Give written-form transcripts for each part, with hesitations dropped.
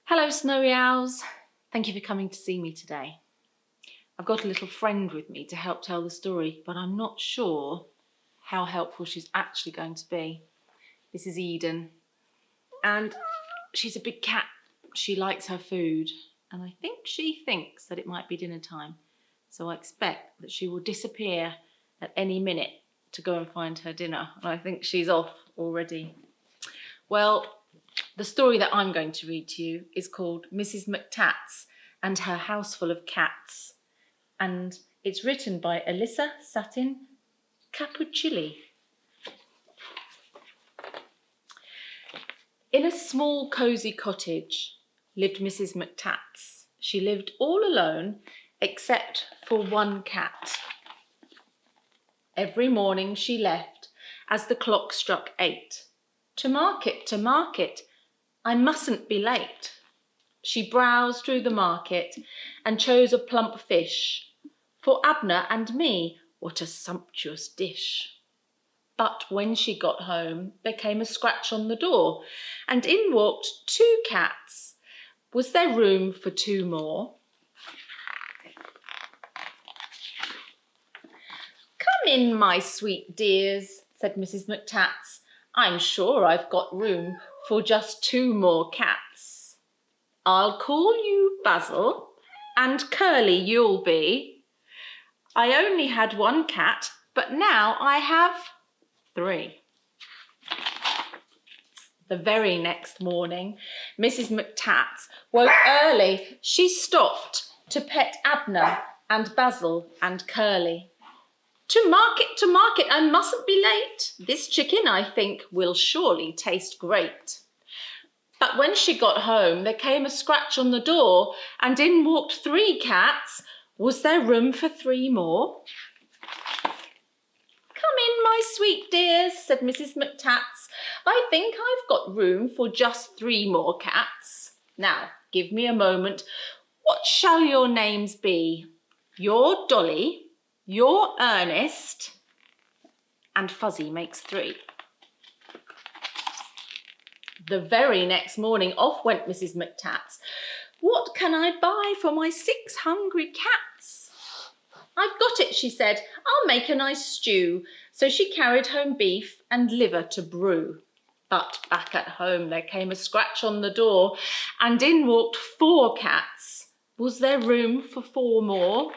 Hello, Snowy Owls. Thank you for coming to see me today. I've got a little friend with me to help tell the story, but I'm not sure how helpful she's actually going to be. This is Eden, and she's a big cat. She likes her food, and I think she thinks that it might be dinner time. So I expect that she will disappear at any minute to go and find her dinner, and I think she's off already. Well, the story that I'm going to read to you is called Mrs McTats and Her Houseful of Cats, and it's written by Alyssa, Satin, Capucilli. In a small cosy cottage lived Mrs McTats. She lived all alone except for one cat. Every morning she left as the clock struck 8. To market, I mustn't be late. She browsed through the market and chose a plump fish. For Abner and me, what a sumptuous dish. But when she got home, there came a scratch on the door, and in walked 2 cats. Was there room for 2 more? Come in, my sweet dears, said Mrs McTats. I'm sure I've got room for just 2 more cats. I'll call you Basil, and Curly you'll be. I only had 1 cat, but now I have 3. The very next morning, Mrs McTats woke early. She stopped to pet Abner and Basil and Curly. To market, I mustn't be late. This chicken, I think, will surely taste great. But when she got home, there came a scratch on the door, and in walked 3 cats. Was there room for 3 more? Come in, my sweet dears, said Mrs McTats. I think I've got room for just 3 more cats. Now, give me a moment. What shall your names be? You're Dolly, you're Ernest, and Fuzzy makes 3. The very next morning, off went Mrs McTats. What can I buy for my 6 hungry cats? I've got it, she said. I'll make a nice stew. So she carried home beef and liver to brew. But back at home there came a scratch on the door, and in walked 4 cats. Was there room for 4 more?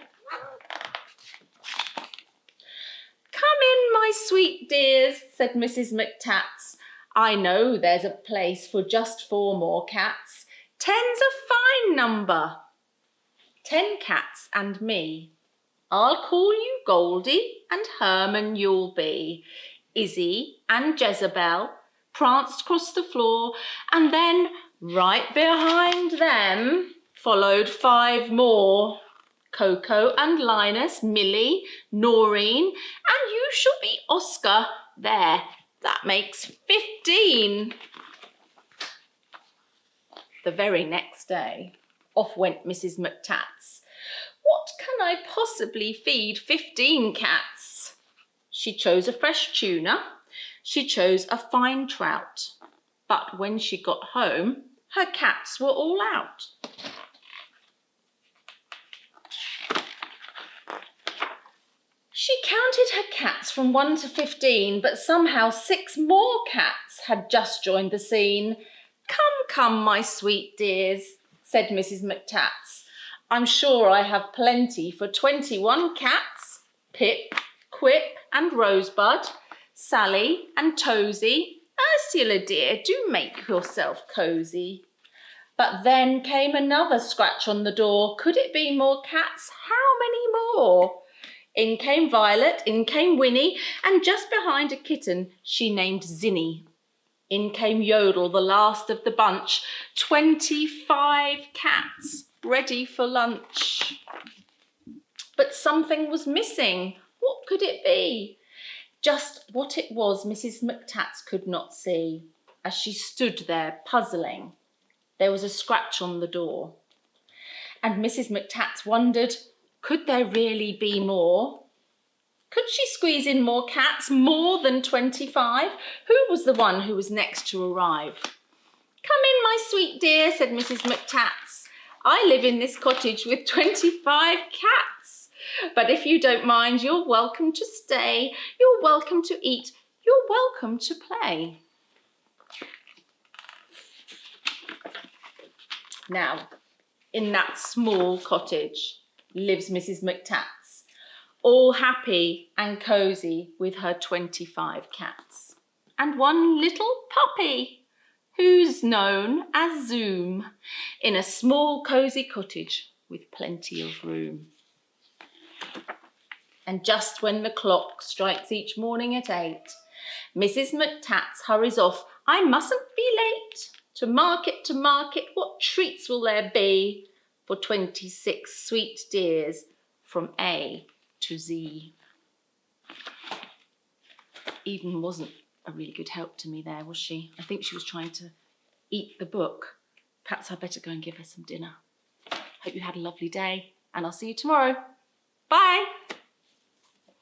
Come in, my sweet dears, said Mrs McTats. I know there's a place for just 4 more cats. 10's a fine number. 10 cats and me. I'll call you Goldie, and Herman you'll be. Izzy and Jezebel pranced across the floor, and then right behind them followed 5 more. Coco and Linus, Millie, Noreen, and you shall be Oscar. There, that makes 15. The very next day, off went Mrs McTats. What can I possibly feed 15 cats? She chose a fresh tuna. She chose a fine trout. But when she got home, her cats were all out. She counted her cats from 1 to 15, but somehow 6 more cats had just joined the scene. Come, my sweet dears, said Mrs McTats. I'm sure I have plenty for 21 cats. Pip, Quip and Rosebud, Sally and Tosie. Ursula dear, do make yourself cosy. But then came another scratch on the door. Could it be more cats? How many more? In came Violet, in came Winnie, and just behind a kitten she named Zinny. In came Yodel, the last of the bunch. 25 cats ready for lunch. But something was missing. What could it be? Just what it was Mrs McTats could not see. As she stood there puzzling, there was a scratch on the door. And Mrs McTats wondered, could there really be more? Could she squeeze in more cats, more than 25? Who was the one who was next to arrive? Come in, my sweet dear, said Mrs McTats. I live in this cottage with 25 cats. But if you don't mind, you're welcome to stay. You're welcome to eat. You're welcome to play. Now, in that small cottage lives Mrs McTats, all happy and cosy with her 25 cats. And one little puppy, who's known as Zoom, in a small cosy cottage with plenty of room. And just when the clock strikes each morning at 8, Mrs McTats hurries off. I mustn't be late. To market, what treats will there be for 26 sweet dears from A to Z? Eden wasn't a really good help to me there, was she? I think she was trying to eat the book. Perhaps I'd better go and give her some dinner. Hope you had a lovely day, and I'll see you tomorrow. Bye.